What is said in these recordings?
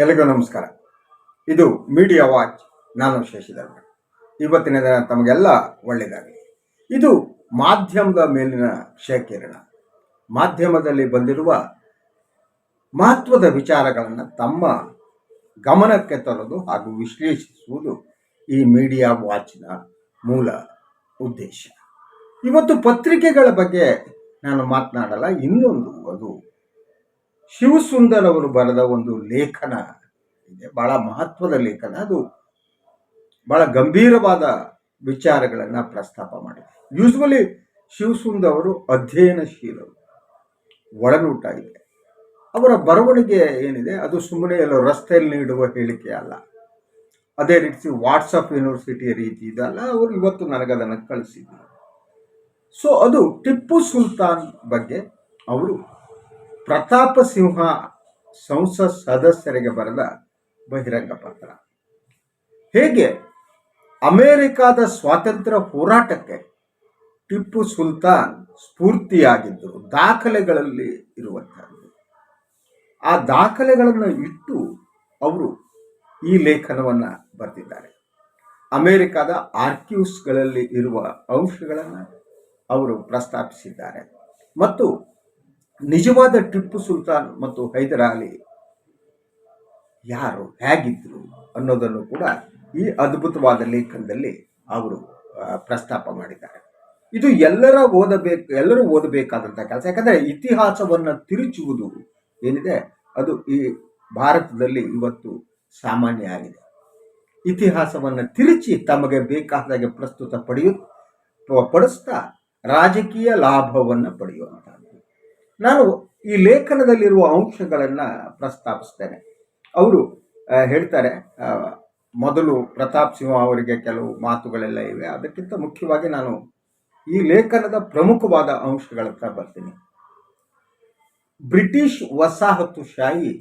ಎಲ್ಲರಿಗೂ ನಮಸ್ಕಾರ. ಇದು ಮೀಡಿಯಾ ವಾಚ್. ನಾನು ಶಶಿಧರ್. ಇವತ್ತಿನ ದಿನ ತಮಗೆಲ್ಲ ಒಳ್ಳೆಯದಾಗಲಿ. ಇದು ಮಾಧ್ಯಮದ ಮೇಲಿನ ಕ್ಷಯಕಿರಣ. ಮಾಧ್ಯಮದಲ್ಲಿ ಬಂದಿರುವ ಮಹತ್ವದ ವಿಚಾರಗಳನ್ನು ತಮ್ಮ ಗಮನಕ್ಕೆ ತರೋದು ಹಾಗೂ ವಿಶ್ಲೇಷಿಸುವುದು ಈ ಮೀಡಿಯಾ ವಾಚ್ನ ಮೂಲ ಉದ್ದೇಶ. ಇವತ್ತು ಪತ್ರಿಕೆಗಳ ಬಗ್ಗೆ ನಾನು ಮಾತನಾಡಲ್ಲ. ಇನ್ನೊಂದು, ಅದು ಶಿವಸುಂದರ್ ಅವರು ಬರೆದ ಒಂದು ಲೇಖನ ಇದೆ, ಬಹಳ ಮಹತ್ವದ ಲೇಖನ. ಅದು ಬಹಳ ಗಂಭೀರವಾದ ವಿಚಾರಗಳನ್ನು ಪ್ರಸ್ತಾಪ ಮಾಡಿದೆ. ಯೂಸ್ವಲಿ ಶಿವಸುಂದರ್ ಅವರು ಅಧ್ಯಯನಶೀಲರು, ಒಳನೋಟ ಇದೆ. ಅವರ ಬರವಣಿಗೆ ಏನಿದೆ ಅದು ಸುಮ್ಮನೆ ಎಲ್ಲೋ ರಸ್ತೆಯಲ್ಲಿ ನೀಡುವ ಹೇಳಿಕೆ ಅಲ್ಲ. ಅದೇ ರೀತಿ ವಾಟ್ಸಪ್ ಯೂನಿವರ್ಸಿಟಿಯ ರೀತಿ ಇದಲ್ಲ. ಅವರು ಇವತ್ತು ನನಗದನ್ನು ಕಳಿಸಿದ್ರು. ಸೊ ಅದು ಟಿಪ್ಪು ಸುಲ್ತಾನ್ ಬಗ್ಗೆ ಅವರು ಪ್ರತಾಪ ಸಿಂಹ ಸಂಸತ್ ಸದಸ್ಯರಿಗೆ ಬರೆದ ಬಹಿರಂಗ ಪತ್ರ. ಹೇಗೆ ಅಮೆರಿಕಾದ ಸ್ವಾತಂತ್ರ್ಯ ಹೋರಾಟಕ್ಕೆ ಟಿಪ್ಪು ಸುಲ್ತಾನ್ ಸ್ಫೂರ್ತಿಯಾಗಿದ್ದರು, ದಾಖಲೆಗಳಲ್ಲಿ ಇರುವಂತಹದ್ದು. ಆ ದಾಖಲೆಗಳನ್ನು ಇಟ್ಟು ಅವರು ಈ ಲೇಖನವನ್ನು ಬರೆದಿದ್ದಾರೆ. ಅಮೆರಿಕಾದ ಆರ್ಕಿವ್ಸ್ಗಳಲ್ಲಿ ಇರುವ ಅಂಶಗಳನ್ನು ಅವರು ಪ್ರಸ್ತಾಪಿಸಿದ್ದಾರೆ ಮತ್ತು ನಿಜವಾದ ಟಿಪ್ಪು ಸುಲ್ತಾನ್ ಮತ್ತು ಹೈದರ್ ಅಲಿ ಯಾರು, ಹೇಗಿದ್ರು ಅನ್ನೋದನ್ನು ಕೂಡ ಈ ಅದ್ಭುತವಾದ ಲೇಖನದಲ್ಲಿ ಅವರು ಪ್ರಸ್ತಾಪ ಮಾಡಿದ್ದಾರೆ. ಇದು ಎಲ್ಲರೂ ಓದಬೇಕಾದಂಥ ಕೆಲಸ. ಯಾಕಂದರೆ ಇತಿಹಾಸವನ್ನು ತಿರುಚುವುದು ಏನಿದೆ ಅದು ಈ ಭಾರತದಲ್ಲಿ ಇವತ್ತು ಸಾಮಾನ್ಯ ಆಗಿದೆ. ಇತಿಹಾಸವನ್ನು ತಿರುಚಿ ತಮಗೆ ಬೇಕಾದಾಗೆ ಪ್ರಸ್ತುತ ಪಡಿಸ್ತಾ ರಾಜಕೀಯ ಲಾಭವನ್ನು ಪಡೆಯುವಂಥದ್ದು. ನಾನು ಈ ಲೇಖನದಲ್ಲಿರುವ ಅಂಶಗಳನ್ನು ಪ್ರಸ್ತಾಪಿಸ್ತೇನೆ. ಅವರು ಹೇಳ್ತಾರೆ, ಮೊದಲು ಪ್ರತಾಪ್ ಸಿಂಹ ಅವರಿಗೆ ಕೆಲವು ಮಾತುಗಳೆಲ್ಲ ಇವೆ. ಅದಕ್ಕಿಂತ ಮುಖ್ಯವಾಗಿ ನಾನು ಈ ಲೇಖನದ ಪ್ರಮುಖವಾದ ಅಂಶಗಳತ್ತ ಬರ್ತೀನಿ. ಬ್ರಿಟಿಷ್ ವಸಾಹತುಶಾಹಿ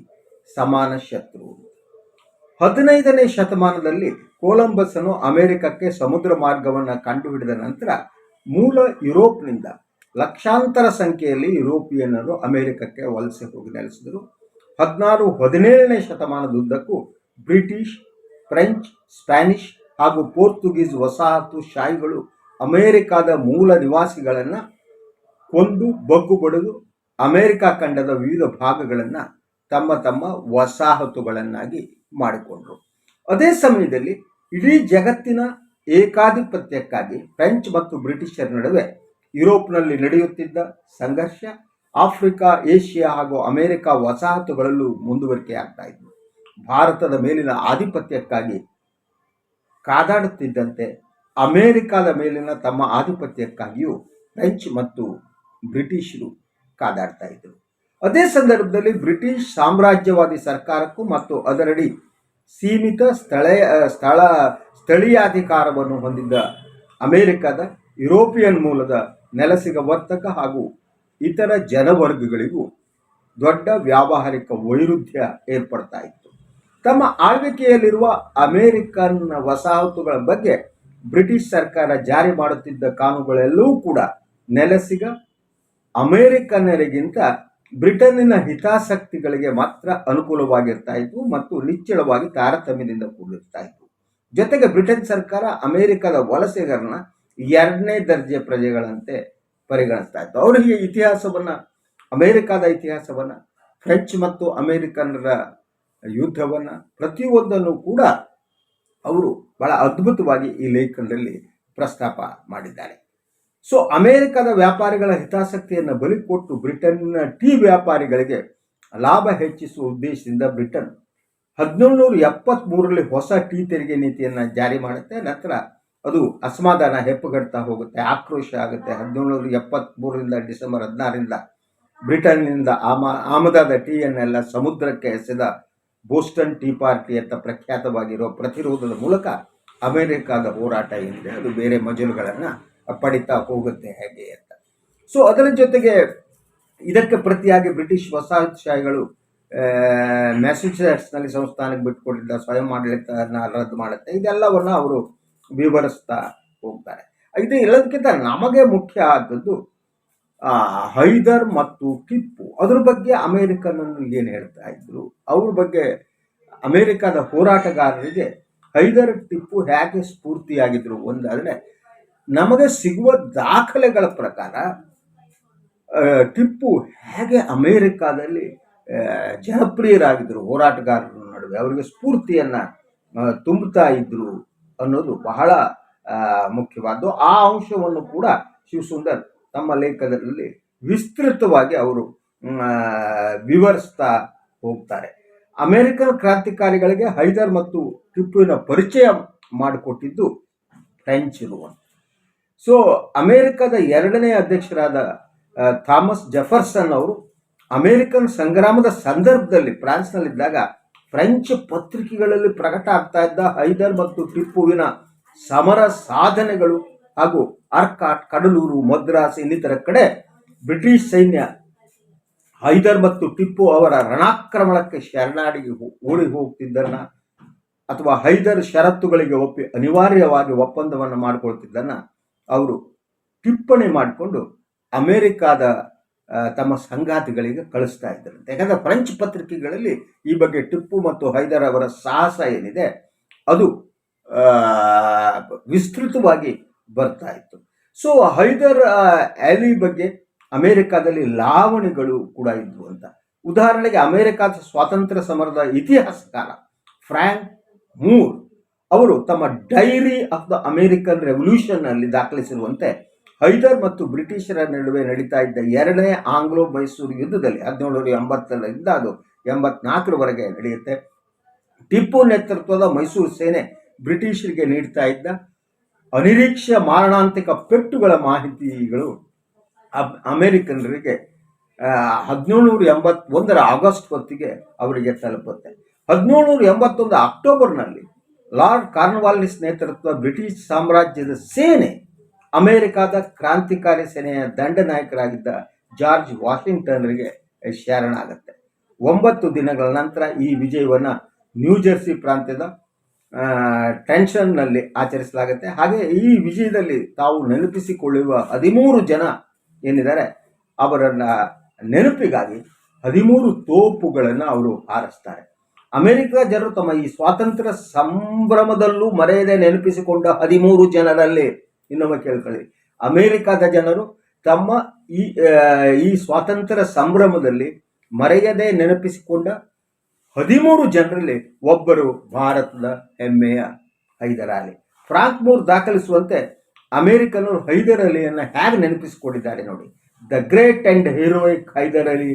ಸಮಾನ ಶತ್ರು. 15ನೇ ಶತಮಾನದಲ್ಲಿ ಕೊಲಂಬಸ್ಸನು ಅಮೆರಿಕಕ್ಕೆ ಸಮುದ್ರ ಮಾರ್ಗವನ್ನು ಕಂಡುಹಿಡಿದ ನಂತರ ಮೂಲ ಯುರೋಪ್ನಿಂದ ಲಕ್ಷಾಂತರ ಸಂಖ್ಯೆಯಲ್ಲಿ ಯುರೋಪಿಯನ್ನರು ಅಮೆರಿಕಕ್ಕೆ ವಲಸೆ ಹೋಗಿ ನೆಲೆಸಿದರು. 16-17ನೇ ಶತಮಾನದುದ್ದಕ್ಕೂ ಬ್ರಿಟಿಷ್, ಫ್ರೆಂಚ್, ಸ್ಪ್ಯಾನಿಷ್ ಹಾಗೂ ಪೋರ್ಚುಗೀಸ್ ವಸಾಹತುಶಾಹಿಗಳು ಅಮೆರಿಕಾದ ಮೂಲ ನಿವಾಸಿಗಳನ್ನು ಕೊಂದು ಬಗ್ಗು ಬಡಿದು ಅಮೆರಿಕ ಖಂಡದ ವಿವಿಧ ಭಾಗಗಳನ್ನು ತಮ್ಮ ವಸಾಹತುಗಳನ್ನಾಗಿ ಮಾಡಿಕೊಂಡರು. ಅದೇ ಸಮಯದಲ್ಲಿ ಇಡೀ ಜಗತ್ತಿನ ಏಕಾಧಿಪತ್ಯಕ್ಕಾಗಿ ಫ್ರೆಂಚ್ ಮತ್ತು ಬ್ರಿಟಿಷರ ನಡುವೆ ಯುರೋಪ್ನಲ್ಲಿ ನಡೆಯುತ್ತಿದ್ದ ಸಂಘರ್ಷ ಆಫ್ರಿಕಾ, ಏಷ್ಯಾ ಹಾಗೂ ಅಮೆರಿಕ ವಸಾಹತುಗಳಲ್ಲೂ ಮುಂದುವರಿಕೆ ಆಗ್ತಾ ಇದ್ವು. ಭಾರತದ ಮೇಲಿನ ಆಧಿಪತ್ಯಕ್ಕಾಗಿ ಕಾದಾಡುತ್ತಿದ್ದಂತೆ ಅಮೆರಿಕದ ಮೇಲಿನ ತಮ್ಮ ಆಧಿಪತ್ಯಕ್ಕಾಗಿಯೂ ಫ್ರೆಂಚ್ ಮತ್ತು ಬ್ರಿಟಿಷರು ಕಾದಾಡ್ತಾ ಇದ್ದರು. ಅದೇ ಸಂದರ್ಭದಲ್ಲಿ ಬ್ರಿಟಿಷ್ ಸಾಮ್ರಾಜ್ಯವಾದಿ ಸರ್ಕಾರಕ್ಕೂ ಮತ್ತು ಅದರಡಿ ಸೀಮಿತ ಸ್ಥಳೀಯಾಧಿಕಾರವನ್ನು ಹೊಂದಿದ್ದ ಅಮೆರಿಕದ ಯುರೋಪಿಯನ್ ಮೂಲದ ನೆಲಸಿಗ ವರ್ತಕ ಹಾಗೂ ಇತರ ಜನವರ್ಗಗಳಿಗೂ ದೊಡ್ಡ ವ್ಯಾವಹಾರಿಕ ವೈರುಧ್ಯ ಏರ್ಪಡ್ತಾ ಇತ್ತು. ತಮ್ಮ ಆಳ್ವಿಕೆಯಲ್ಲಿರುವ ಅಮೆರಿಕನ್ ವಸಾಹತುಗಳ ಬಗ್ಗೆ ಬ್ರಿಟಿಷ್ ಸರ್ಕಾರ ಜಾರಿ ಮಾಡುತ್ತಿದ್ದ ಕಾನೂನುಗಳೆಲ್ಲವೂ ಕೂಡ ನೆಲಸಿಗ ಅಮೆರಿಕನ್ನರಿಗಿಂತ ಬ್ರಿಟನ್ನಿನ ಹಿತಾಸಕ್ತಿಗಳಿಗೆ ಮಾತ್ರ ಅನುಕೂಲವಾಗಿರ್ತಾ ಇದ್ವು ಮತ್ತು ನಿಚ್ಚಳವಾಗಿ ತಾರತಮ್ಯದಿಂದ ಕೂಡಿರ್ತಾ ಇದ್ವು. ಜೊತೆಗೆ ಬ್ರಿಟನ್ ಸರ್ಕಾರ ಅಮೆರಿಕದ ವಲಸಿಗರನ್ನ 2ನೇ ದರ್ಜೆ ಪ್ರಜೆಗಳಂತೆ ಪರಿಗಣಿಸ್ತಾ ಇತ್ತು. ಅವರಿಗೆ ಅಮೆರಿಕದ ಇತಿಹಾಸವನ್ನು, ಫ್ರೆಂಚ್ ಮತ್ತು ಅಮೆರಿಕನ್ನರ ಯುದ್ಧವನ್ನು, ಪ್ರತಿಯೊಂದನ್ನು ಕೂಡ ಅವರು ಬಹಳ ಅದ್ಭುತವಾಗಿ ಈ ಲೇಖನದಲ್ಲಿ ಪ್ರಸ್ತಾಪ ಮಾಡಿದ್ದಾರೆ. ಸೊ ಅಮೆರಿಕದ ವ್ಯಾಪಾರಿಗಳ ಹಿತಾಸಕ್ತಿಯನ್ನು ಬಲಿ ಕೊಟ್ಟು ಬ್ರಿಟನ್ನ ಟೀ ವ್ಯಾಪಾರಿಗಳಿಗೆ ಲಾಭ ಹೆಚ್ಚಿಸುವ ಉದ್ದೇಶದಿಂದ ಬ್ರಿಟನ್ 1773ರಲ್ಲಿ ಹೊಸ ಟೀ ತೆರಿಗೆ ನೀತಿಯನ್ನು ಜಾರಿ ಮಾಡುತ್ತೆ. ನಂತರ ಅದು ಅಸಮಾಧಾನ ಹೆಪ್ಪುಗಟ್ತಾ ಹೋಗುತ್ತೆ, ಆಕ್ರೋಶ ಆಗುತ್ತೆ. 1773ರಿಂದ ಡಿಸೆಂಬರ್ 16ರಿಂದ ಬ್ರಿಟನ್ನಿಂದ ಆಮದಾದ ಟೀಯನ್ನೆಲ್ಲ ಸಮುದ್ರಕ್ಕೆ ಎಸೆದ ಬೋಸ್ಟನ್ ಟೀ ಪಾರ್ಟಿ ಅಂತ ಪ್ರಖ್ಯಾತವಾಗಿರೋ ಪ್ರತಿರೋಧದ ಮೂಲಕ ಅಮೆರಿಕದ ಹೋರಾಟ ಏನಿದೆ ಅದು ಬೇರೆ ಮಜಲುಗಳನ್ನು ಪಡಿತಾ ಹೋಗುತ್ತೆ ಹೇಗೆ ಅಂತ. ಸೊ ಅದರ ಜೊತೆಗೆ ಇದಕ್ಕೆ ಪ್ರತಿಯಾಗಿ ಬ್ರಿಟಿಷ್ ವಸಾಹತುಶಾಹಿಗಳು ಮ್ಯಾಸಚೂಸೆಟ್ಸ್ನಲ್ಲಿ ಸಂಸ್ಥಾನಕ್ಕೆ ಬಿಟ್ಟುಕೊಟ್ಟಿದ್ದ ಸ್ವಯಂ ಆಡಳಿತನ ರದ್ದು ಮಾಡುತ್ತೆ. ಇದೆಲ್ಲವನ್ನು ಅವರು ವಿವರಿಸ್ತಾ ಹೋಗ್ತಾರೆ. ಇದು ಎಲ್ಲದಕ್ಕಿಂತ ನಮಗೆ ಮುಖ್ಯ ಆದದ್ದು ಹೈದರ್ ಮತ್ತು ಟಿಪ್ಪು. ಅದ್ರ ಬಗ್ಗೆ ಅಮೆರಿಕನ್ನರು ಏನು ಹೇಳ್ತಾ ಇದ್ರು, ಅವ್ರ ಬಗ್ಗೆ ಅಮೆರಿಕದ ಹೋರಾಟಗಾರರಿಗೆ ಹೈದರ್ ಟಿಪ್ಪು ಹೇಗೆ ಸ್ಫೂರ್ತಿಯಾಗಿದ್ರು ಒಂದಾದರೆ, ನಮಗೆ ಸಿಗುವ ದಾಖಲೆಗಳ ಪ್ರಕಾರ ಟಿಪ್ಪು ಹೇಗೆ ಅಮೆರಿಕಾದಲ್ಲಿ ಜನಪ್ರಿಯರಾಗಿದ್ದರು, ಹೋರಾಟಗಾರರ ನಡುವೆ ಅವರಿಗೆ ಸ್ಫೂರ್ತಿಯನ್ನ ತುಂಬುತ್ತಾ ಇದ್ರು ಅನ್ನೋದು ಬಹಳ ಮುಖ್ಯವಾದ್ದು. ಆ ಅಂಶವನ್ನು ಕೂಡ ಶಿವಸುಂದರ್ ತಮ್ಮ ಲೇಖನದಲ್ಲಿ ವಿಸ್ತೃತವಾಗಿ ಅವರು ವಿವರಿಸ್ತಾ ಹೋಗ್ತಾರೆ. ಅಮೆರಿಕನ್ ಕ್ರಾಂತಿಕಾರಿಗಳಿಗೆ ಹೈದರ್ ಮತ್ತು ಟಿಪ್ಪುವಿನ ಪರಿಚಯ ಮಾಡಿಕೊಟ್ಟಿದ್ದು ಫ್ರೆಂಚ್ ಇರುವಂತ. ಸೊ ಅಮೆರಿಕದ ಎರಡನೇ ಅಧ್ಯಕ್ಷರಾದ ಥಾಮಸ್ ಜೆಫರ್ಸನ್ ಅವರು ಅಮೆರಿಕನ್ ಸಂಗ್ರಾಮದ ಸಂದರ್ಭದಲ್ಲಿ ಫ್ರಾನ್ಸ್ನಲ್ಲಿದ್ದಾಗ ಫ್ರೆಂಚ್ ಪತ್ರಿಕೆಗಳಲ್ಲಿ ಪ್ರಕಟ ಆಗ್ತಾ ಇದ್ದ ಹೈದರ್ ಮತ್ತು ಟಿಪ್ಪುವಿನ ಸಮರ ಸಾಧನೆಗಳು ಹಾಗೂ ಆರ್ಕಾಟ್, ಕಡಲೂರು, ಮದ್ರಾಸ್ ಇನ್ನಿತರ ಕಡೆ ಬ್ರಿಟಿಷ್ ಸೈನ್ಯ ಹೈದರ್ ಮತ್ತು ಟಿಪ್ಪು ಅವರ ರಣಾಕ್ರಮಣಕ್ಕೆ ಶರಣಾಗಿ ಓಡಿ ಹೋಗ್ತಿದ್ದನ್ನ ಅಥವಾ ಹೈದರ್ ಷರತ್ತುಗಳಿಗೆ ಒಪ್ಪಿ ಅನಿವಾರ್ಯವಾಗಿ ಒಪ್ಪಂದವನ್ನು ಮಾಡಿಕೊಳ್ತಿದ್ದನ್ನ ಅವರು ಟಿಪ್ಪಣಿ ಮಾಡಿಕೊಂಡು ಅಮೆರಿಕಾದ ತಮ್ಮ ಸಂಗಾತಿಗಳಿಗೆ ಕಳಿಸ್ತಾ ಇದ್ದರು. ಯಾಕಂದರೆ ಫ್ರೆಂಚ್ ಪತ್ರಿಕೆಗಳಲ್ಲಿ ಈ ಬಗ್ಗೆ ಟಿಪ್ಪು ಮತ್ತು ಹೈದರ್ ಅವರ ಸಾಹಸ ಏನಿದೆ ಅದು ವಿಸ್ತೃತವಾಗಿ ಬರ್ತಾ ಇತ್ತು. ಸೊ ಹೈದರ್ ಅಲಿ ಬಗ್ಗೆ ಅಮೆರಿಕಾದಲ್ಲಿ ಲಾವಣಿಗಳು ಕೂಡ ಇದ್ವು ಅಂತ. ಉದಾಹರಣೆಗೆ ಅಮೆರಿಕಾದ ಸ್ವಾತಂತ್ರ್ಯ ಸಮರದ ಇತಿಹಾಸಕಾರ ಫ್ರಾಂಕ್ ಮೂರ್ ಅವರು ತಮ್ಮ dairy of the American revolution ಅಲ್ಲಿ ದಾಖಲಿಸಿರುವಂತೆ ಹೈದರ್ ಮತ್ತು ಬ್ರಿಟಿಷರ ನಡುವೆ ನಡೀತಾ ಇದ್ದ ಎರಡನೇ ಆಂಗ್ಲೋ ಮೈಸೂರು ಯುದ್ಧದಲ್ಲಿ 1780ರಿಂದ ಅದು 84ರವರೆಗೆ ನಡೆಯುತ್ತೆ. ಟಿಪ್ಪು ನೇತೃತ್ವದ ಮೈಸೂರು ಸೇನೆ ಬ್ರಿಟಿಷರಿಗೆ ನೀಡ್ತಾ ಇದ್ದ ಅನಿರೀಕ್ಷೆ ಮಾರಣಾಂತಿಕ ಪೆಟ್ಟುಗಳ ಮಾಹಿತಿಗಳು ಅಮೆರಿಕನರಿಗೆ 1781ರ ಆಗಸ್ಟ್ ಹೊತ್ತಿಗೆ ಅವರಿಗೆ ತಲುಪುತ್ತೆ. 1781 ಅಕ್ಟೋಬರ್ನಲ್ಲಿ ಲಾರ್ಡ್ ಕಾರ್ನ್ವಾಲಿಸ್ ನೇತೃತ್ವ ಬ್ರಿಟಿಷ್ ಸಾಮ್ರಾಜ್ಯದ ಸೇನೆ ಅಮೆರಿಕಾದ ಕ್ರಾಂತಿಕಾರಿ ಸೇನೆಯ ದಂಡನಾಯಕರಾಗಿದ್ದ ಜಾರ್ಜ್ ವಾಷಿಂಗ್ಟನ್ರಿಗೆ ಶರಣಾಗುತ್ತೆ. 9 ದಿನಗಳ ನಂತರ ಈ ವಿಜಯವನ್ನು ನ್ಯೂಜೆರ್ಸಿ ಪ್ರಾಂತ್ಯದ ಟೆನ್ಷನ್ನಲ್ಲಿ ಆಚರಿಸಲಾಗುತ್ತೆ. ಹಾಗೆ ಈ ವಿಜಯದಲ್ಲಿ ತಾವು ನೆನಪಿಸಿಕೊಳ್ಳುವ 13 ಜನ ಏನಿದ್ದಾರೆ ಅವರನ್ನ ನೆನಪಿಗಾಗಿ 13 ತೋಪುಗಳನ್ನು ಅವರು ಹಾರಿಸ್ತಾರೆ. ಅಮೆರಿಕದ ಜನರು ತಮ್ಮ ಈ ಸ್ವಾತಂತ್ರ್ಯ ಸಂಭ್ರಮದಲ್ಲೂ ಮರೆಯದೆ ನೆನಪಿಸಿಕೊಂಡ 13 ಜನರಲ್ಲಿ, ಇನ್ನೊಮ್ಮೆ ಕೇಳ್ಕೊಳ್ಳಿ, ಅಮೆರಿಕದ ಜನರು ತಮ್ಮ ಈ ಸ್ವಾತಂತ್ರ್ಯ ಸಂಭ್ರಮದಲ್ಲಿ ಮರೆಯದೆ ನೆನಪಿಸಿಕೊಂಡ 13 ಜನರಲ್ಲಿ ಒಬ್ಬರು ಭಾರತದ ಹೆಮ್ಮೆಯ ಹೈದರ್ ಅಲಿ. ಫ್ರಾಂಕ್ ಮೂರ್ ದಾಖಲಿಸುವಂತೆ ಅಮೆರಿಕನರು ಹೈದರ್ ಅಲಿಯನ್ನು ಹೇಗೆ ನೆನಪಿಸಿಕೊಂಡಿದ್ದಾರೆ ನೋಡಿ. The great and heroic Hyder Ali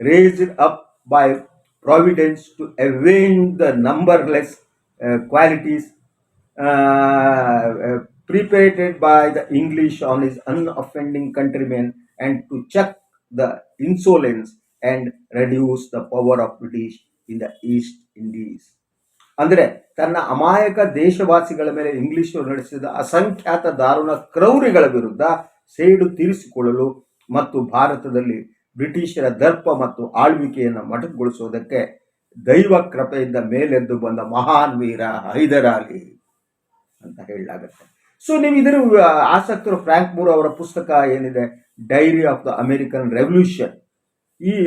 raised up by providence to avenge the numberless qualities perpetrated by the English on his unoffending countrymen and to check the insolence and reduce the power of British in the East Indies. ಅಂದರೆ ತನ್ನ ಅಮಾಯಕ ದೇಶವಾಸಿಗಳ ಮೇಲೆ ಇಂಗ್ಲಿಷರು ನಡೆಸಿದ ಅಸಂಖ್ಯಾತ ದಾರುಣ ಕ್ರೌರ್ಯಗಳ ವಿರುದ್ಧ ಸೇಡು ತೀರಿಸಿಕೊಳ್ಳಲು ಮತ್ತು ಭಾರತದಲ್ಲಿ ಬ್ರಿಟಿಷರ ದರ್ಪ ಮತ್ತು ಆಳ್ವಿಕೆಯನ್ನು ಮೊಟಕುಗೊಳಿಸುವುದಕ್ಕೆ ದೈವ ಕೃಪೆಯಿಂದ ಮೇಲೆದ್ದು ಬಂದ ಮಹಾನ್ ವೀರ ಹೈದರ್ ಅಲಿ ಅಂತ ಹೇಳಲಾಗುತ್ತೆ. ಸೊ ನೀವು ಇದರ ಆಸಕ್ತರು ಫ್ರಾಂಕ್ ಮೂರ್ ಅವರ ಪುಸ್ತಕ ಏನಿದೆ dairy of the American revolution,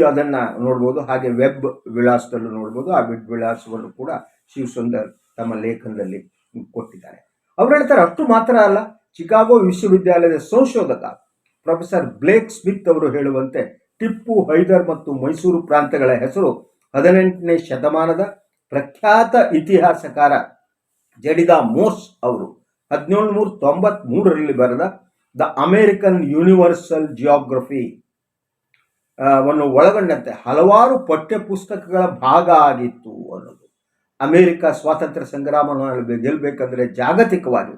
ಅದನ್ನು ನೋಡ್ಬೋದು. ಹಾಗೆ ವೆಬ್ ವಿಳಾಸದಲ್ಲೂ ನೋಡ್ಬೋದು. ಆ ವೆಬ್ ವಿಳಾಸವನ್ನು ಕೂಡ ಶಿವಸುಂದರ್ ತಮ್ಮ ಲೇಖನದಲ್ಲಿ ಕೊಟ್ಟಿದ್ದಾರೆ. ಅವರು ಹೇಳ್ತಾರೆ, ಅಷ್ಟು ಮಾತ್ರ ಅಲ್ಲ, ಚಿಕಾಗೋ ವಿಶ್ವವಿದ್ಯಾಲಯದ ಸಂಶೋಧಕ ಪ್ರೊಫೆಸರ್ ಬ್ಲೇಕ್ ಸ್ಮಿತ್ ಅವರು ಹೇಳುವಂತೆ ಟಿಪ್ಪು, ಹೈದರ್ ಮತ್ತು ಮೈಸೂರು ಪ್ರಾಂತ್ಯಗಳ ಹೆಸರು 18ನೇ ಶತಮಾನದ ಪ್ರಖ್ಯಾತ ಇತಿಹಾಸಕಾರ ಜಡಿದಾ ಮೋರ್ಸ್ ಅವರು 1793ರಲ್ಲಿ ಬರೆದ ದ ಅಮೆರಿಕನ್ ಯೂನಿವರ್ಸಲ್ ಜಿಯೋಗ್ರಫಿ ವನ್ನು ಒಳಗೊಂಡಂತೆ ಹಲವಾರು ಪಠ್ಯ ಪುಸ್ತಕಗಳ ಭಾಗ ಆಗಿತ್ತು ಅನ್ನೋದು. ಅಮೆರಿಕ ಸ್ವಾತಂತ್ರ್ಯ ಸಂಗ್ರಾಮವನ್ನು ಗೆಲ್ಲಬೇಕಂದ್ರೆ ಜಾಗತಿಕವಾಗಿ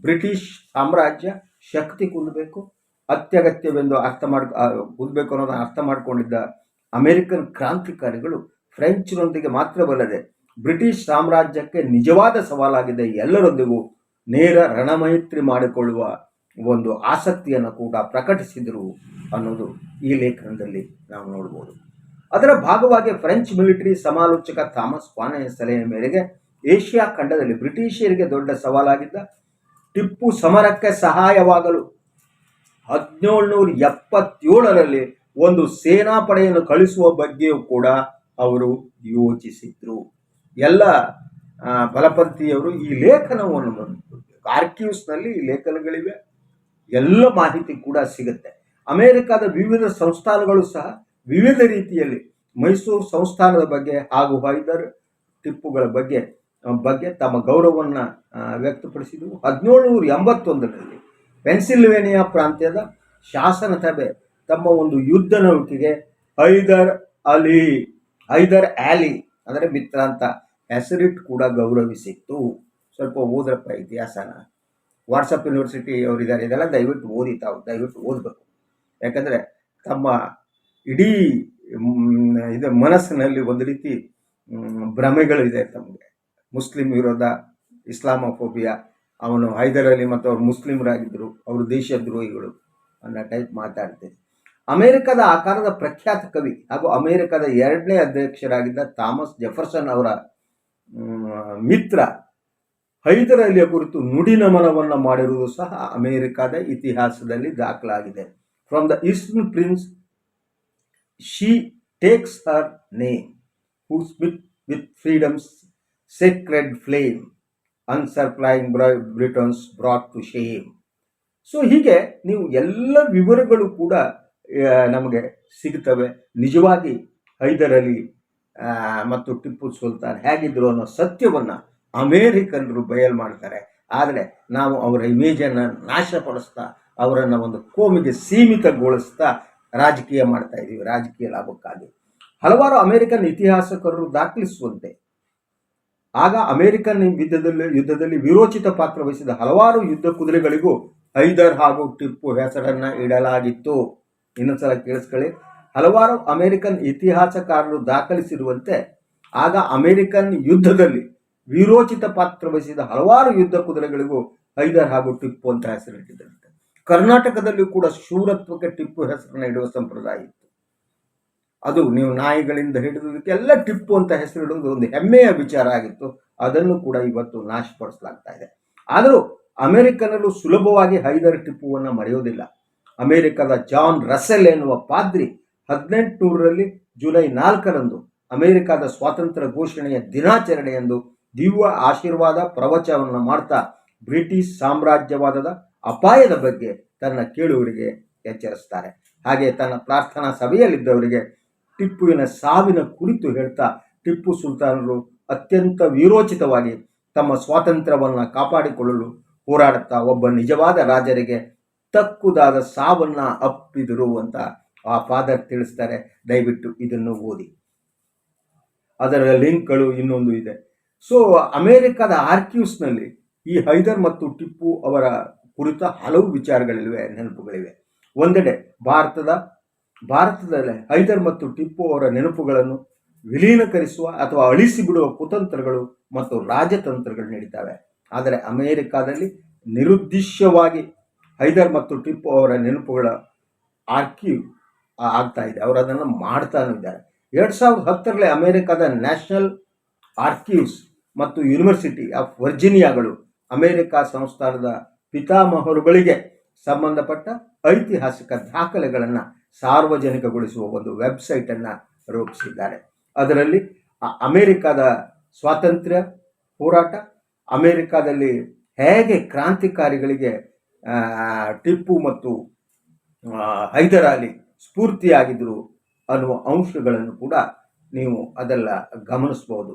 ಬ್ರಿಟಿಷ್ ಸಾಮ್ರಾಜ್ಯ ಶಕ್ತಿ ಕುಂದಬೇಕು, ಅತ್ಯಗತ್ಯವೆಂದು ಕುಂದಬೇಕು ಅನ್ನೋದನ್ನು ಅರ್ಥ ಮಾಡಿಕೊಂಡಿದ್ದ ಅಮೆರಿಕನ್ ಕ್ರಾಂತಿಕಾರಿಗಳು ಫ್ರೆಂಚ್ನೊಂದಿಗೆ ಮಾತ್ರವಲ್ಲದೆ ಬ್ರಿಟಿಷ್ ಸಾಮ್ರಾಜ್ಯಕ್ಕೆ ನಿಜವಾದ ಸವಾಲಾಗಿದೆ, ಎಲ್ಲರೊಂದಿಗೂ ನೇರ ರಣಮೈತ್ರಿ ಮಾಡಿಕೊಳ್ಳುವ ಒಂದು ಆಸಕ್ತಿಯನ್ನು ಕೂಡ ಪ್ರಕಟಿಸಿದರು ಅನ್ನೋದು ಈ ಲೇಖನದಲ್ಲಿ ನಾವು ನೋಡ್ಬೋದು. ಅದರ ಭಾಗವಾಗಿ ಫ್ರೆಂಚ್ ಮಿಲಿಟರಿ ಸಮಾಲೋಚಕ ಥಾಮಸ್ ಪಾನೆಯ ಸಲಹೆಯ ಮೇರೆಗೆ ಏಷ್ಯಾ ಖಂಡದಲ್ಲಿ ಬ್ರಿಟಿಷರಿಗೆ ದೊಡ್ಡ ಸವಾಲಾಗಿದ್ದ ಟಿಪ್ಪು ಸಮರಕ್ಕೆ ಸಹಾಯವಾಗಲು 1777ರಲ್ಲಿ ಒಂದು ಸೇನಾಪಡೆಯನ್ನು ಕಳಿಸುವ ಬಗ್ಗೆಯೂ ಕೂಡ ಅವರು ಯೋಚಿಸಿದ್ರು. ಎಲ್ಲ ಬಲಪಂಥೀಯವರು ಈ ಲೇಖನವನ್ನು ಆರ್ಕಿವ್ಸ್ನಲ್ಲಿ ಈ ಲೇಖನಗಳಿವೆ, ಎಲ್ಲ ಮಾಹಿತಿ ಕೂಡ ಸಿಗುತ್ತೆ. ಅಮೆರಿಕದ ವಿವಿಧ ಸಂಸ್ಥಾನಗಳು ಸಹ ವಿವಿಧ ರೀತಿಯಲ್ಲಿ ಮೈಸೂರು ಸಂಸ್ಥಾನದ ಬಗ್ಗೆ ಹಾಗೂ ಹೈದರ್ ಟಿಪ್ಪುಗಳ ಬಗ್ಗೆ ತಮ್ಮ ಗೌರವವನ್ನು ವ್ಯಕ್ತಪಡಿಸಿದವು. 1781ರಲ್ಲಿ ಪೆನ್ಸಿಲ್ವೇನಿಯಾ ಪ್ರಾಂತ್ಯದ ಶಾಸನ ಸಭೆ ತಮ್ಮ ಒಂದು ಯುದ್ಧ ನೌಕೆಗೆ ಹೈದರ್ ಆಲಿ ಅಂದರೆ ಮಿತ್ರ ಅಂತ ಹೆಸರಿಟ್ಟು ಕೂಡ ಗೌರವಿಸಿತ್ತು. ಸ್ವಲ್ಪ ಓದ್ರಪ್ಪ ಇತಿಹಾಸನ. ವಾಟ್ಸಪ್ ಯೂನಿವರ್ಸಿಟಿ ಅವರಿದ್ದಾರೆ, ಇದೆಲ್ಲ ದಯವಿಟ್ಟು ದಯವಿಟ್ಟು ಓದಬೇಕು. ಯಾಕಂದರೆ ತಮ್ಮ ಇಡೀ ಮನಸ್ಸಿನಲ್ಲಿ ಒಂದು ರೀತಿ ಭ್ರಮೆಗಳಿದೆ ತಮಗೆ. ಮುಸ್ಲಿಂ ವಿರೋಧ, ಇಸ್ಲಾಮೋಫೋಬಿಯಾ, ಅವನು ಹೈದರ್ ಅಲಿ ಮತ್ತು ಅವರು ಮುಸ್ಲಿಮರಾಗಿದ್ದರು, ಅವರು ದೇಶದ್ರೋಹಿಗಳು ಅನ್ನೋ ಟೈಪ್ ಮಾತಾಡ್ತೀನಿ. ಅಮೆರಿಕದ ಆಕಾರದ ಪ್ರಖ್ಯಾತ ಕವಿ ಹಾಗೂ ಅಮೆರಿಕದ 2ನೇ ಅಧ್ಯಕ್ಷರಾಗಿದ್ದ ಥಾಮಸ್ ಜೆಫರ್ಸನ್ ಅವರ ಮಿತ್ರ ಹೈದರ್ ಅಲಿಯ ಕುರಿತು ನುಡಿ ನಮನವನ್ನು ಮಾಡಿರುವುದು ಸಹ ಅಮೆರಿಕದ ಇತಿಹಾಸದಲ್ಲಿ ದಾಖಲಾಗಿದೆ. From the eastern prince she takes her name, who smith with freedom's sacred flame, unsupplying Britain's brat to shame. So ಹೀಗೆ ನೀವು ಎಲ್ಲ ವಿವರಗಳು ಕೂಡ ನಮಗೆ ಸಿಗ್ತವೆ. ನಿಜವಾಗಿ ಹೈದರ್ ಅಲಿ ಮತ್ತು ಟಿಪ್ಪು ಸುಲ್ತಾನ್ ಹೇಗಿದ್ರು ಅನ್ನೋ ಸತ್ಯವನ್ನು ಅಮೇರಿಕನ್ನರು ಬಯಲು ಮಾಡ್ತಾರೆ. ಆದರೆ ನಾವು ಅವರ ಇಮೇಜನ್ನು ನಾಶಪಡಿಸ್ತಾ ಅವರನ್ನು ಒಂದು ಕೋಮಿಗೆ ಸೀಮಿತಗೊಳಿಸ್ತಾ ರಾಜಕೀಯ ಮಾಡ್ತಾ ಇದ್ದೀವಿ, ರಾಜಕೀಯ ಲಾಭಕ್ಕಾಗಿ. ಹಲವಾರು ಅಮೆರಿಕನ್ ಇತಿಹಾಸಕಾರರು ದಾಖಲಿಸುವಂತೆ ಆಗ ಅಮೆರಿಕನ್ ಯುದ್ಧದಲ್ಲಿ ವಿರೋಚಿತ ಪಾತ್ರ ವಹಿಸಿದ ಹಲವಾರು ಯುದ್ಧ ಕುದುರೆಗಳಿಗೂ ಹೈದರ್ ಹಾಗೂ ಟಿಪ್ಪು ಹೆಸರನ್ನು ಇಡಲಾಗಿತ್ತು. ಇನ್ನೊಂದ್ಸಲ ಕೇಳಿಸ್ಕೊಳ್ಳಿ. ಹಲವಾರು ಅಮೆರಿಕನ್ ಇತಿಹಾಸಕಾರರು ದಾಖಲಿಸಿರುವಂತೆ ಆಗ ಅಮೆರಿಕನ್ ಯುದ್ಧದಲ್ಲಿ ವಿರೋಚಿತ ಪಾತ್ರ ವಹಿಸಿದ ಹಲವಾರು ಯುದ್ಧ ಕುದುರೆಗಳಿಗೂ ಹೈದರ್ ಹಾಗೂ ಟಿಪ್ಪು ಅಂತ ಹೆಸರಿಟ್ಟಿದ್ದಂತೆ. ಕರ್ನಾಟಕದಲ್ಲೂ ಕೂಡ ಶೂರತ್ವಕ್ಕೆ ಟಿಪ್ಪು ಹೆಸರನ್ನು ಇಡುವ ಸಂಪ್ರದಾಯ ಇತ್ತು. ಅದು ನೀವು ನಾಯಿಗಳಿಂದ ಹಿಡಿದಕ್ಕೆಲ್ಲ ಟಿಪ್ಪು ಅಂತ ಹೆಸರಿಡುವುದು ಒಂದು ಹೆಮ್ಮೆಯ ವಿಚಾರ ಆಗಿತ್ತು. ಅದನ್ನು ಕೂಡ ಇವತ್ತು ನಾಶಪಡಿಸಲಾಗ್ತಾ ಇದೆ. ಆದರೂ ಅಮೆರಿಕನರು ಸುಲಭವಾಗಿ ಹೈದರ್ ಟಿಪ್ಪುವನ್ನು ಮರೆಯೋದಿಲ್ಲ. ಅಮೆರಿಕದ ಜಾನ್ ರಸೆಲ್ ಎನ್ನುವ ಪಾದ್ರಿ 1800ರಲ್ಲಿ ಜುಲೈ 4ರಂದು ಅಮೆರಿಕದ ಸ್ವಾತಂತ್ರ್ಯ ಘೋಷಣೆಯ ದಿನಾಚರಣೆಯಂದು ದಿವ್ಯ ಆಶೀರ್ವಾದ ಪ್ರವಚನವನ್ನು ಮಾಡ್ತಾ ಬ್ರಿಟಿಷ್ ಸಾಮ್ರಾಜ್ಯವಾದದ ಅಪಾಯದ ಬಗ್ಗೆ ತನ್ನ ಕೇಳುವರಿಗೆ ಎಚ್ಚರಿಸ್ತಾರೆ. ಹಾಗೆ ತನ್ನ ಪ್ರಾರ್ಥನಾ ಸಭೆಯಲ್ಲಿದ್ದವರಿಗೆ ಟಿಪ್ಪುವಿನ ಸಾವಿನ ಕುರಿತು ಹೇಳ್ತಾ ಟಿಪ್ಪು ಸುಲ್ತಾನರು ಅತ್ಯಂತ ವೀರೋಚಿತವಾಗಿ ತಮ್ಮ ಸ್ವಾತಂತ್ರ್ಯವನ್ನು ಕಾಪಾಡಿಕೊಳ್ಳಲು ಹೋರಾಡುತ್ತಾ ಒಬ್ಬ ನಿಜವಾದ ರಾಜರಿಗೆ ತಕ್ಕುದಾದ ಸಾವನ್ನ ಅಪ್ಪಿದರು ಅಂತ ಆ ಫಾದರ್ ತಿಳಿಸ್ತಾರೆ. ದಯವಿಟ್ಟು ಇದನ್ನು ಓದಿ, ಅದರ ಲಿಂಕ್ಗಳು ಇನ್ನೊಂದು ಇದೆ. ಸೊ ಅಮೆರಿಕದ ಆರ್ಕಿವ್ಸ್ನಲ್ಲಿ ಈ ಹೈದರ್ ಮತ್ತು ಟಿಪ್ಪು ಅವರ ಕುರಿತ ಹಲವು ವಿಚಾರಗಳಿವೆ, ನೆನಪುಗಳಿವೆ. ಒಂದೆಡೆ ಭಾರತದಲ್ಲಿ ಹೈದರ್ ಮತ್ತು ಟಿಪ್ಪು ಅವರ ನೆನಪುಗಳನ್ನು ವಿಲೀನಕರಿಸುವ ಅಥವಾ ಅಳಿಸಿಬಿಡುವ ಕುತಂತ್ರಗಳು ಮತ್ತು ರಾಜತಂತ್ರಗಳು ನಡೀತವೆ. ಆದರೆ ಅಮೆರಿಕಾದಲ್ಲಿ ನಿರುದ್ದೇಶವಾಗಿ ಹೈದರ್ ಮತ್ತು ಟಿಪ್ಪು ಅವರ ನೆನಪುಗಳ ಆರ್ಕಿವ್ ಆಗ್ತಾ ಇದೆ. ಅವರು ಅದನ್ನು ಮಾಡ್ತಾನೂ ಇದ್ದಾರೆ. 2010ರಲ್ಲಿ ಅಮೆರಿಕದ ನ್ಯಾಷನಲ್ ಆರ್ಕಿವ್ಸ್ ಮತ್ತು ಯೂನಿವರ್ಸಿಟಿ ಆಫ್ ವರ್ಜಿನಿಯಾಗಳು ಅಮೆರಿಕ ಸಂಸ್ಥಾನದ ಪಿತಾಮಹರುಗಳಿಗೆ ಸಂಬಂಧಪಟ್ಟ ಐತಿಹಾಸಿಕ ದಾಖಲೆಗಳನ್ನು ಸಾರ್ವಜನಿಕಗೊಳಿಸುವ ಒಂದು ವೆಬ್ಸೈಟನ್ನು ರೂಪಿಸಿದ್ದಾರೆ. ಅದರಲ್ಲಿ ಅಮೆರಿಕದ ಸ್ವಾತಂತ್ರ್ಯ ಹೋರಾಟ, ಅಮೆರಿಕದಲ್ಲಿ ಹೇಗೆ ಕ್ರಾಂತಿಕಾರಿಗಳಿಗೆ ಟಿಪ್ಪು ಮತ್ತು ಹೈದರ್ ಅಲಿ ಸ್ಫೂರ್ತಿಯಾಗಿದ್ದರು ಅನ್ನುವ ಅಂಶಗಳನ್ನು ಕೂಡ ನೀವು ಅದೆಲ್ಲ ಗಮನಿಸ್ಬೋದು.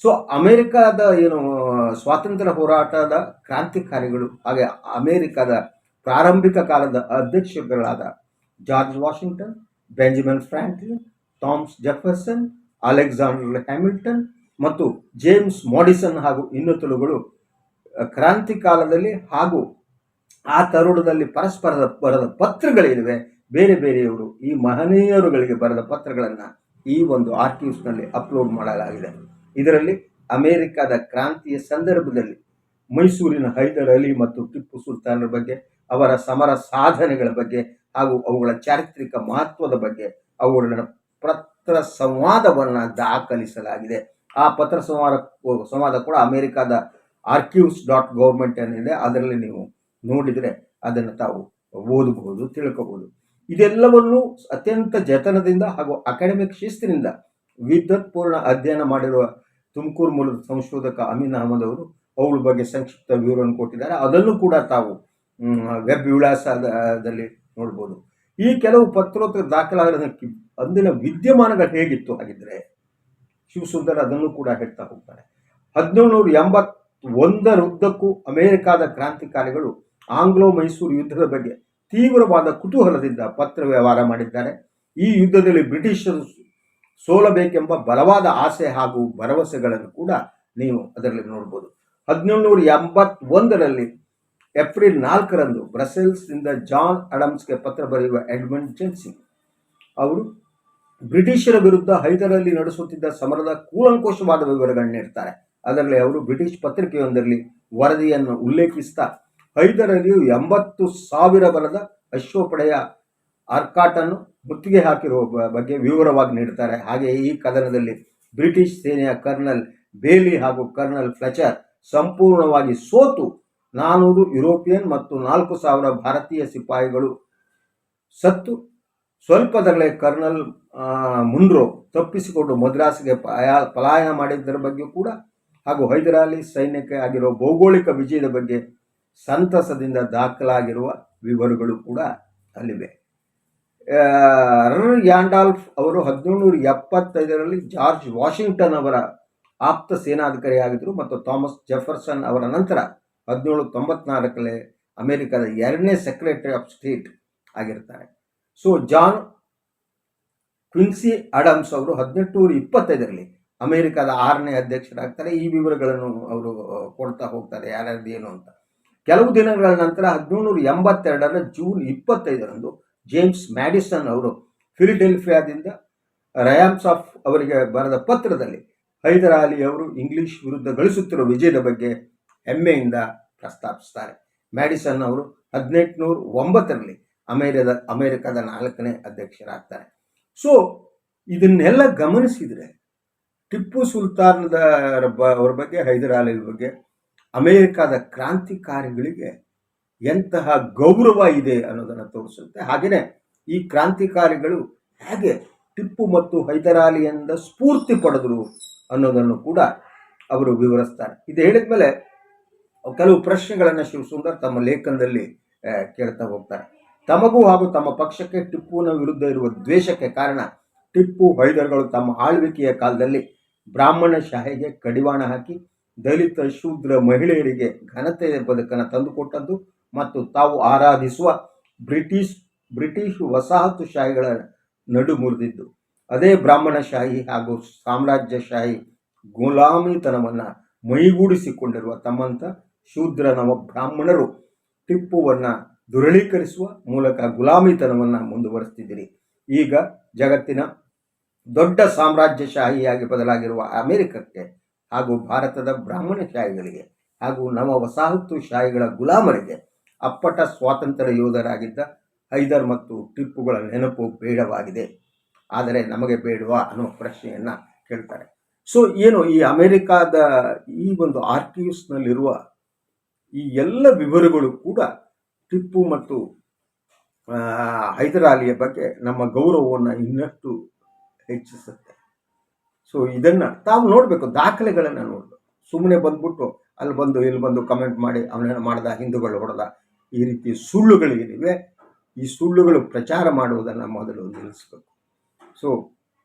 ಸೊ ಅಮೆರಿಕದ ಸ್ವಾತಂತ್ರ್ಯ ಹೋರಾಟದ ಕ್ರಾಂತಿಕಾರಿಗಳು ಹಾಗೆ ಅಮೆರಿಕದ ಪ್ರಾರಂಭಿಕ ಕಾಲದ ಅಧ್ಯಕ್ಷರುಗಳಾದ George Washington, Benjamin Franklin, Thomas Jefferson, Alexander Hamilton ಮತ್ತು ಜೇಮ್ಸ್ ಮಾಡಿಸನ್ ಹಾಗೂ ಇನ್ನಿತರುಗಳು ಕ್ರಾಂತಿ ಕಾಲದಲ್ಲಿ ಹಾಗೂ ಆ ತರುಣದಲ್ಲಿ ಪರಸ್ಪರದ ಬರೆದ ಪತ್ರಗಳಿವೆ. ಬೇರೆ ಬೇರೆಯವರು ಈ ಮಹನೀಯರುಗಳಿಗೆ ಬರೆದ ಪತ್ರಗಳನ್ನು ಈ ಒಂದು ಆರ್ಕಿವ್ಸ್ನಲ್ಲಿ ಅಪ್ಲೋಡ್ ಮಾಡಲಾಗಿದೆ. ಇದರಲ್ಲಿ ಅಮೆರಿಕದ ಕ್ರಾಂತಿಯ ಸಂದರ್ಭದಲ್ಲಿ ಮೈಸೂರಿನ ಹೈದರ್ ಅಲಿ ಮತ್ತು ಟಿಪ್ಪು ಸುಲ್ತಾನರ ಬಗ್ಗೆ, ಅವರ ಸಮರ ಸಾಧನೆಗಳ ಬಗ್ಗೆ ಹಾಗೂ ಅವುಗಳ ಚಾರಿತ್ರಿಕ ಮಹತ್ವದ ಬಗ್ಗೆ ಅವುಗಳ ಪತ್ರ ಸಂವಾದವನ್ನು ದಾಖಲಿಸಲಾಗಿದೆ. ಆ ಪತ್ರ ಸಂವಾದ ಕೂಡ ಅಮೆರಿಕದ archives.government ಏನಿದೆ ಅದರಲ್ಲಿ ನೀವು ನೋಡಿದರೆ ಅದನ್ನು ತಾವು ಓದಬಹುದು, ತಿಳ್ಕೋಬಹುದು. ಇದೆಲ್ಲವನ್ನು ಅತ್ಯಂತ ಜತನದಿಂದ ಹಾಗೂ ಅಕಾಡೆಮಿಕ್ ಶಿಸ್ತಿನಿಂದ ವಿದ್ವತ್ಪೂರ್ಣ ಅಧ್ಯಯನ ಮಾಡಿರುವ ತುಮಕೂರು ಮೂಲದ ಸಂಶೋಧಕ ಅಮೀನ್ ಅಹಮದ್ ಅವರು ಅವಳ ಬಗ್ಗೆ ಸಂಕ್ಷಿಪ್ತ ವಿವರವನ್ನು ಕೊಟ್ಟಿದ್ದಾರೆ. ಅದನ್ನು ಕೂಡ ತಾವು ವೆಬ್ ವಿಳಾಸದಲ್ಲಿ ನೋಡ್ಬೋದು. ಈ ಕೆಲವು ಪತ್ರೋತ್ತರ ದಾಖಲಾದ ಅಂದಿನ ವಿದ್ಯಮಾನಗಳು ಹೇಗಿತ್ತು ಹಾಗಿದ್ರೆ ಶಿವಸುಂದರ್ ಅದನ್ನು ಕೂಡ ಹೇಳ್ತಾ ಹೋಗ್ತಾರೆ. 1781 ಅಮೆರಿಕಾದ ಕ್ರಾಂತಿಕಾರಿಗಳು ಆಂಗ್ಲೋ ಮೈಸೂರು ಯುದ್ಧದ ಬಗ್ಗೆ ತೀವ್ರವಾದ ಕುತೂಹಲದಿಂದ ಪತ್ರ ವ್ಯವಹಾರ ಮಾಡಿದ್ದಾರೆ. ಈ ಯುದ್ಧದಲ್ಲಿ ಬ್ರಿಟಿಷರು ಸೋಲಬೇಕೆಂಬ ಬಲವಾದ ಆಸೆ ಹಾಗೂ ಭರವಸೆಗಳನ್ನು ಕೂಡ ನೀವು ಅದರಲ್ಲಿ ನೋಡ್ಬೋದು. 1781ರಲ್ಲಿ ಏಪ್ರಿಲ್ 4ರಂದು ಬ್ರಸೆಲ್ಸ್ನಿಂದ ಜಾನ್ ಅಡಮ್ಸ್ಗೆ ಪತ್ರ ಬರೆಯುವ ಎಡ್ಮಂಡ್ ಜೆನ್ಸಿ ಅವರು ಬ್ರಿಟಿಷರ ವಿರುದ್ಧ ಹೈದರಲ್ಲಿ ನಡೆಸುತ್ತಿದ್ದ ಸಮರದ ಕೂಲಂಕುಷವಾದ ವಿವರಗಳನ್ನು ನೀಡ್ತಾರೆ. ಅದರಲ್ಲಿ ಅವರು ಬ್ರಿಟಿಷ್ ಪತ್ರಿಕೆಯೊಂದರಲ್ಲಿ ವರದಿಯನ್ನು ಉಲ್ಲೇಖಿಸ್ತಾ ಹೈದರಲ್ಲಿಯು 80,000 ಬಲದ ಅಶ್ವಪಡೆಯ ಆರ್ಕಾಟನ್ನು ಮುತ್ತಿಗೆ ಹಾಕಿರುವ ಬಗ್ಗೆ ವಿವರವಾಗಿ ನೀಡುತ್ತಾರೆ. ಹಾಗೆಯೇ ಈ ಕದನದಲ್ಲಿ ಬ್ರಿಟಿಷ್ ಸೇನೆಯ ಕರ್ನಲ್ ಬೇಲಿ ಹಾಗೂ ಕರ್ನಲ್ ಫ್ಲೆಚರ್ ಸಂಪೂರ್ಣವಾಗಿ ಸೋತು 400 ಯುರೋಪಿಯನ್ ಮತ್ತು 4,000 ಭಾರತೀಯ ಸಿಪಾಯಿಗಳು ಸತ್ತು ಸ್ವಲ್ಪದಲ್ಲೇ ಕರ್ನಲ್ ಮುನ್ರೋ ತಪ್ಪಿಸಿಕೊಂಡು ಮದ್ರಾಸ್ಗೆ ಪಲಾಯನ ಮಾಡಿದ್ದರ ಬಗ್ಗೆ ಕೂಡ ಹಾಗೂ ಹೈದರಾಲಿ ಸೈನ್ಯಕ್ಕೆ ಆಗಿರುವ ಭೌಗೋಳಿಕ ವಿಜಯದ ಬಗ್ಗೆ ಸಂತಸದಿಂದ ದಾಖಲಾಗಿರುವ ವಿವರಗಳು ಕೂಡ ಅಲ್ಲಿವೆ. ಯಾಂಡಾಲ್ಫ್ ಅವರು 1775ರಲ್ಲಿ ಜಾರ್ಜ್ ವಾಷಿಂಗ್ಟನ್ ಅವರ ಆಪ್ತ ಸೇನಾಧಿಕಾರಿಯಾಗಿದ್ದರು ಮತ್ತು ಥಾಮಸ್ ಜೆಫರ್ಸನ್ ಅವರ ನಂತರ 1794ರಲ್ಲಿ ಅಮೆರಿಕದ 2ನೇ ಸೆಕ್ರೆಟರಿ ಆಫ್ ಸ್ಟೇಟ್ ಆಗಿರ್ತಾರೆ. ಸೊ ಜಾನ್ ಕ್ವಿನ್ಸಿ ಅಡಮ್ಸ್ ಅವರು 1825ರಲ್ಲಿ ಅಮೆರಿಕದ 6ನೇ ಅಧ್ಯಕ್ಷರಾಗ್ತಾರೆ. ಈ ವಿವರಗಳನ್ನು ಅವರು ಕೊಡ್ತಾ ಹೋಗ್ತಾರೆ ಯಾರ್ಯಾರ್ದು ಏನು ಅಂತ. ಕೆಲವು ದಿನಗಳ ನಂತರ 1782ರ ಜೂನ್ 25ರಂದು ಜೇಮ್ಸ್ ಮ್ಯಾಡಿಸನ್ ಅವರು ಫಿಲಿಡೆಲ್ಫಿಯಾದಿಂದ ರಯಾಮ್ಸಾಫ್ ಅವರಿಗೆ ಬರೆದ ಪತ್ರದಲ್ಲಿ ಹೈದರ್ ಅಲಿ ಅವರು ಇಂಗ್ಲಿಷ್ ವಿರುದ್ಧ ಗಳಿಸುತ್ತಿರುವ ವಿಜಯದ ಬಗ್ಗೆ ಹೆಮ್ಮೆಯಿಂದ ಪ್ರಸ್ತಾಪಿಸ್ತಾರೆ. ಮ್ಯಾಡಿಸನ್ ಅವರು 1809ರಲ್ಲಿ ಅಮೆರಿಕದ 4ನೇ ಅಧ್ಯಕ್ಷರಾಗ್ತಾರೆ. ಸೊ ಇದನ್ನೆಲ್ಲ ಗಮನಿಸಿದರೆ ಟಿಪ್ಪು ಸುಲ್ತಾನದ ಅವರ ಬಗ್ಗೆ ಹೈದರ್ ಅಲಿ ಬಗ್ಗೆ ಅಮೆರಿಕದ ಕ್ರಾಂತಿಕಾರಿಗಳಿಗೆ ಎಂತಹ ಗೌರವ ಇದೆ ಅನ್ನೋದನ್ನು ತೋರಿಸುತ್ತೆ. ಹಾಗೆಯೇ ಈ ಕ್ರಾಂತಿಕಾರಿಗಳು ಹೇಗೆ ಟಿಪ್ಪು ಮತ್ತು ಹೈದರ್ ಅಲಿಯಿಂದ ಸ್ಫೂರ್ತಿ ಪಡೆದರು ಅನ್ನೋದನ್ನು ಕೂಡ ಅವರು ವಿವರಿಸ್ತಾರೆ. ಇದು ಹೇಳಿದ ಮೇಲೆ ಕೆಲವು ಪ್ರಶ್ನೆಗಳನ್ನು ಶಿವಸುಂದರ್ ತಮ್ಮ ಲೇಖನದಲ್ಲಿ ಕೇಳ್ತಾ ಹೋಗ್ತಾರೆ. ತಮಗೂ ಹಾಗೂ ತಮ್ಮ ಪಕ್ಷಕ್ಕೆ ಟಿಪ್ಪುವಿನ ವಿರುದ್ಧ ಇರುವ ದ್ವೇಷಕ್ಕೆ ಕಾರಣ ಟಿಪ್ಪು ಹೈದರ್ಗಳು ತಮ್ಮ ಆಳ್ವಿಕೆಯ ಕಾಲದಲ್ಲಿ ಬ್ರಾಹ್ಮಣ ಶಾಹಿಗೆ ಕಡಿವಾಣ ಹಾಕಿ ದಲಿತ ಶೂದ್ರ ಮಹಿಳೆಯರಿಗೆ ಘನತೆಯ ಬದುಕನ್ನು ತಂದುಕೊಟ್ಟದ್ದು ಮತ್ತು ತಾವು ಆರಾಧಿಸುವ ಬ್ರಿಟಿಷ್ ವಸಾಹತುಶಾಹಿಗಳ ನಡು ಮುರಿದಿದ್ದು. ಅದೇ ಬ್ರಾಹ್ಮಣಶಾಹಿ ಹಾಗೂ ಸಾಮ್ರಾಜ್ಯಶಾಹಿ ಗುಲಾಮಿತನವನ್ನು ಮೈಗೂಡಿಸಿಕೊಂಡಿರುವ ತಮ್ಮಂಥ ಶೂದ್ರ ನವ ಬ್ರಾಹ್ಮಣರು ಟಿಪ್ಪುವನ್ನು ದುರಳೀಕರಿಸುವ ಮೂಲಕ ಗುಲಾಮಿತನವನ್ನು ಮುಂದುವರಿಸ್ತಿದ್ದೀರಿ. ಈಗ ಜಗತ್ತಿನ ದೊಡ್ಡ ಸಾಮ್ರಾಜ್ಯಶಾಹಿಯಾಗಿ ಬದಲಾಗಿರುವ ಅಮೆರಿಕಕ್ಕೆ ಹಾಗೂ ಭಾರತದ ಬ್ರಾಹ್ಮಣಶಾಹಿಗಳಿಗೆ ಹಾಗೂ ನವ ವಸಾಹತುಶಾಹಿಗಳ ಗುಲಾಮರಿಗೆ ಅಪ್ಪಟ ಸ್ವಾತಂತ್ರ್ಯ ಯೋಧರಾಗಿದ್ದ ಹೈದರ್ ಮತ್ತು ಟಿಪ್ಪುಗಳ ನೆನಪು ಬೇಡವಾಗಿದೆ, ಆದರೆ ನಮಗೆ ಬೇಡವಾ ಅನ್ನೋ ಪ್ರಶ್ನೆಯನ್ನು ಕೇಳ್ತಾರೆ. ಸೊ ಏನು ಈ ಅಮೆರಿಕಾದ ಈ ಒಂದು ಆರ್ಕೀವ್ಸ್ನಲ್ಲಿರುವ ಈ ಎಲ್ಲ ವಿವರಗಳು ಕೂಡ ಟಿಪ್ಪು ಮತ್ತು ಹೈದರ್ ಅಲಿಯ ಬಗ್ಗೆ ನಮ್ಮ ಗೌರವವನ್ನು ಇನ್ನಷ್ಟು ಹೆಚ್ಚಿಸುತ್ತೆ. ಸೊ ಇದನ್ನು ತಾವು ನೋಡಬೇಕು, ದಾಖಲೆಗಳನ್ನು ನೋಡಬೇಕು. ಸುಮ್ಮನೆ ಬಂದ್ಬಿಟ್ಟು ಅಲ್ಲಿ ಬಂದು ಇಲ್ಲಿ ಬಂದು ಕಮೆಂಟ್ ಮಾಡಿ ಅವನೇನು ಮಾಡ್ದ, ಹಿಂದೂಗಳು ಹೊಡೆದ, ಈ ರೀತಿ ಸುಳ್ಳುಗಳೇನಿವೆ ಈ ಸುಳ್ಳುಗಳು ಪ್ರಚಾರ ಮಾಡುವುದನ್ನು ಮೊದಲು ನಿಲ್ಲಿಸಬೇಕು. ಸೊ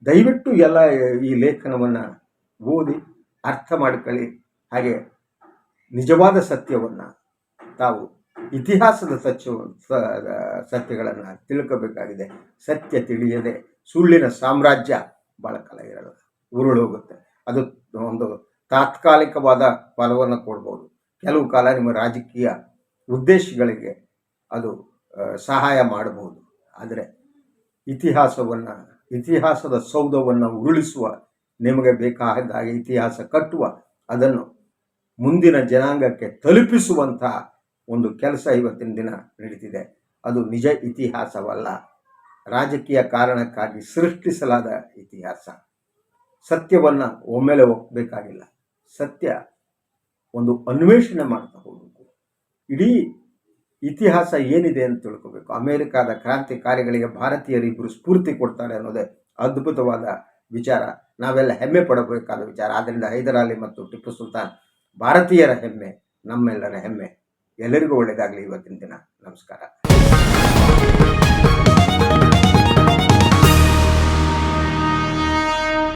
ದಯವಿಟ್ಟು ಎಲ್ಲ ಈ ಲೇಖನವನ್ನು ಓದಿ ಅರ್ಥ ಮಾಡ್ಕೊಳ್ಳಿ. ಹಾಗೆ ನಿಜವಾದ ಸತ್ಯವನ್ನು ತಾವು ಇತಿಹಾಸದ ಸತ್ಯಗಳನ್ನು ತಿಳ್ಕೋಬೇಕಾಗಿದೆ. ಸತ್ಯ ತಿಳಿಯದೆ ಸುಳ್ಳಿನ ಸಾಮ್ರಾಜ್ಯ ಭಾಳ ಕಾಲ ಇರಲ್ಲ, ಉರುಳೋಗುತ್ತೆ. ಅದು ಒಂದು ತಾತ್ಕಾಲಿಕವಾದ ಫಲವನ್ನು ಕೊಡ್ಬೋದು, ಕೆಲವು ಕಾಲ ನಿಮ್ಮ ರಾಜಕೀಯ ಉದ್ದೇಶಗಳಿಗೆ ಅದು ಸಹಾಯ ಮಾಡಬಹುದು. ಆದರೆ ಇತಿಹಾಸದ ಸೌಧವನ್ನು ಉರುಳಿಸುವ, ನಿಮಗೆ ಬೇಕಾದ ಇತಿಹಾಸ ಕಟ್ಟುವ, ಅದನ್ನು ಮುಂದಿನ ಜನಾಂಗಕ್ಕೆ ತಲುಪಿಸುವಂತಹ ಒಂದು ಕೆಲಸ ಇವತ್ತಿನ ದಿನ ನಡೀತಿದೆ. ಅದು ನಿಜ ಇತಿಹಾಸವಲ್ಲ, ರಾಜಕೀಯ ಕಾರಣಕ್ಕಾಗಿ ಸೃಷ್ಟಿಸಲಾದ ಇತಿಹಾಸ. ಸತ್ಯವನ್ನು ಒಮ್ಮೆಲೆ ಒಪ್ಪಬೇಕಾಗಿಲ್ಲ, ಸತ್ಯ ಒಂದು ಅನ್ವೇಷಣೆ ಮಾಡ್ತಾ ಹೋಗಬೇಕು. ಇಡೀ ಇತಿಹಾಸ ಏನಿದೆ ಅಂತ ತಿಳ್ಕೋಬೇಕು. ಅಮೆರಿಕದ ಕ್ರಾಂತಿಕಾರಿಗಳಿಗೆ ಭಾರತೀಯರಿಬ್ಬರು ಸ್ಫೂರ್ತಿ ಕೊಡ್ತಾರೆ ಅನ್ನೋದೇ ಅದ್ಭುತವಾದ ವಿಚಾರ. ನಾವೆಲ್ಲ ಹೆಮ್ಮೆ ಪಡಬೇಕಾದ ವಿಚಾರ. ಆದ್ದರಿಂದ ಹೈದರಾಲಿ ಮತ್ತು ಟಿಪ್ಪು ಸುಲ್ತಾನ್ ಭಾರತೀಯರ ಹೆಮ್ಮೆ, ನಮ್ಮೆಲ್ಲರ ಹೆಮ್ಮೆ. ಎಲ್ಲರಿಗೂ ಒಳ್ಳೆಯದಾಗಲಿ ಇವತ್ತಿನ ದಿನ. ನಮಸ್ಕಾರ.